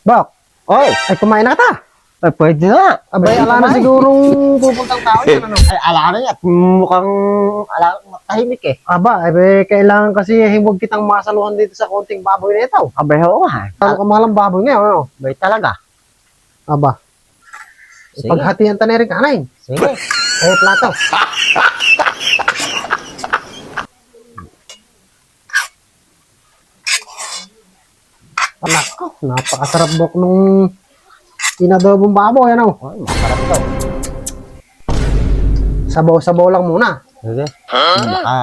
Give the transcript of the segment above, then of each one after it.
Bak, Oy, ay kumain na ka. ay pwede na. Abay, Pwede ala na kumain. sigurong pupuntang tao yan, ano? Ay, ala na yan. Mukhang ala matahimik eh. Aba, ay kailangan kasi huwag kitang masaluhan dito sa konting baboy na ito. Abay, oo nga. Ano ka mahal ang baboy ngayon, ano? Abay talaga. Aba, Sige. paghatian ta na rin kanay. Sige. Eh, plato. Anak ko, napakasarap bok nung inadobong baboy, ano? Ay, masarap to. Sabaw-sabaw lang muna. Sige. Baka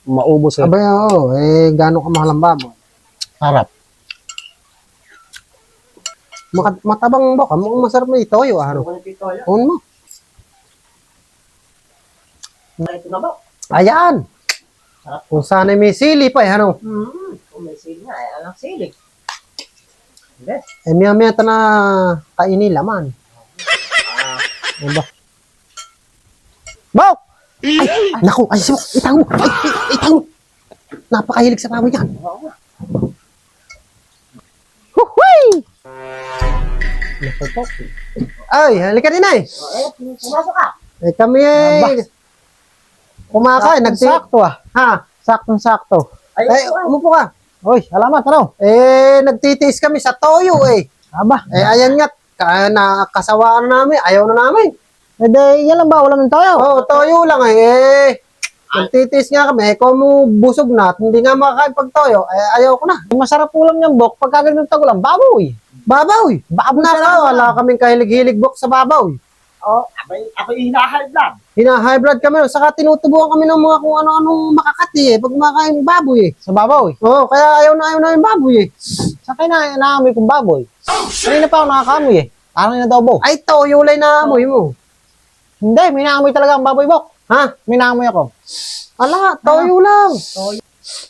maubos eh. Abay, oo, gano'n ka mahal ang baboy? Sarap. Matabang bok, mukhang masarap na itoyo, ano? Kunin mo. Ito na ba? Ayan! Kung sana may sili pa, ano? Kung may sili nga, ay alang sili. Hindi. Miya-miya ta na kainin laman. Ano ba? Bok! Ay, naku, ay, sibok, itang mo! Itang mo! Napakahilig sa baboy yan. Huhuy! Naku po. Ay, halika din ay. Pumasok ka. Kami ay kumakain, Sakto ah. Ha? Saktong-sakto. Ay, umupo ka. Uy, salamat, ano? Nagtitiis kami sa toyo eh. Aba. Ayan nga, nakasawaan na namin, ayaw na namin. Eh, di, yan lang ba? Wala ng tayo. Oo, toyo lang nagtitiis nga kami, kung mo busog na at hindi nga makakain pag toyo, ayaw ko na. Masarap ulam niyang bok. Pagka ganun tagulang, baboy. Babaw. Baboy Wala kaming kahilig-hilig bok sa babaw. Oh, ako hinahalad lang. Hina-high blood kami, saka tinutubuan kami ng mga kung ano-anong makakati pag makain baboy Sa baboy. Oo, kaya ayaw na yung baboy Sa akin naamoy kong baboy. Kanina pa ako nakakamoy eh. Parang inadobo. Ay, toyo lang na amoy mo. Hindi, may naamoy talaga ang baboy bok. Ha? May naamoy ako. Ala, toyo lang.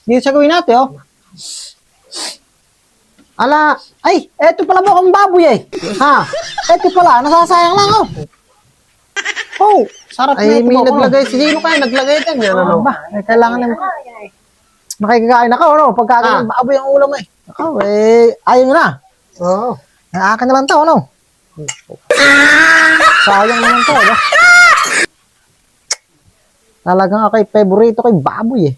Dito sa gawin natin oh. Ala, Ay, eto pala bok ang baboy eh. ha? Eto pala, nasasayang lang oh. Oh, sarap na Ay, ito may bok. naglagay. Sino kayo naglagay dyan? Yan, ano? Ba, kailangan naman. Makikikain ako, no? Pagka ganun, baboy ang ulam eh. Ako, ayaw nyo na. Oo. Akin na lang to, ano? Sayang naman to, no? Talagang ako favorito kay baboy eh.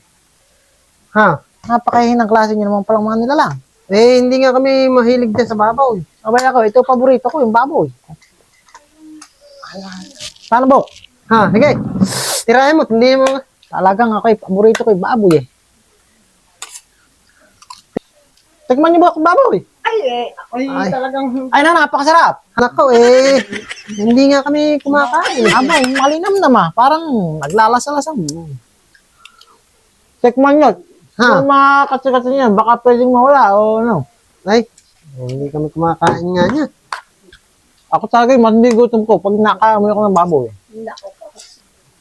Ha? Napakahinang klase nyo naman palang mga nilalang. Hindi nga kami mahilig dyan sa babaw. Abay ako, ito paborito ko, yung baboy. Paano, Bok? Ha? Sige. Tirahin mo. Hindi mo. Talagang ako, paborito ko yung baboy eh. Tikman niyo ba ako baboy? Ay. Talagang... Ay na, napakasarap. Anak ko, hindi nga kami kumakain. Abay, malinam naman. Parang naglalasa-lasa. Tikman nyo. Ha? Kung mga kasi niya, baka pwedeng mawala o ano. Ay, hindi kami kumakain nga niya. Ako talaga yung matindi gutom ko pag nakaamoy ako ng baboy.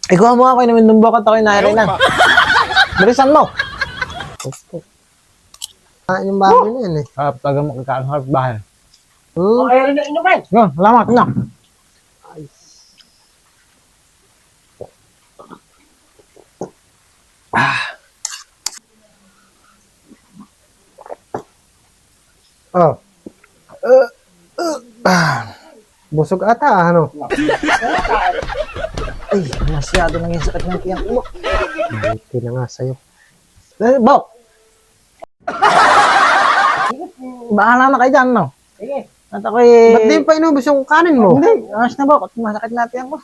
Ikaw mo ako, inamin ng bakit ako yung nairin na. Bilisan mo. Kain yung baboy na yan Harap talaga makakain, harap bahay. Hmm? No, salamat na. Oh. Busog ata, ano? Ay, masyado nang yung sakit ng tiyan ko. Hindi na nga sa'yo. Bok! Bahala na kayo dyan, no? Sige. At ako'y... Ba't di pa inubos yung kanin mo? Hindi, ayos na Bok. At masakit na tiyan ko.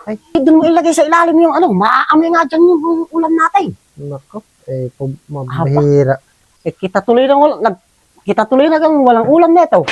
Ay, doon mo ilagay sa ilalim yung ano, maaamoy nga dyan yung ulam natin. Nako, mabihira. Kita tuloy na walang ulam nito.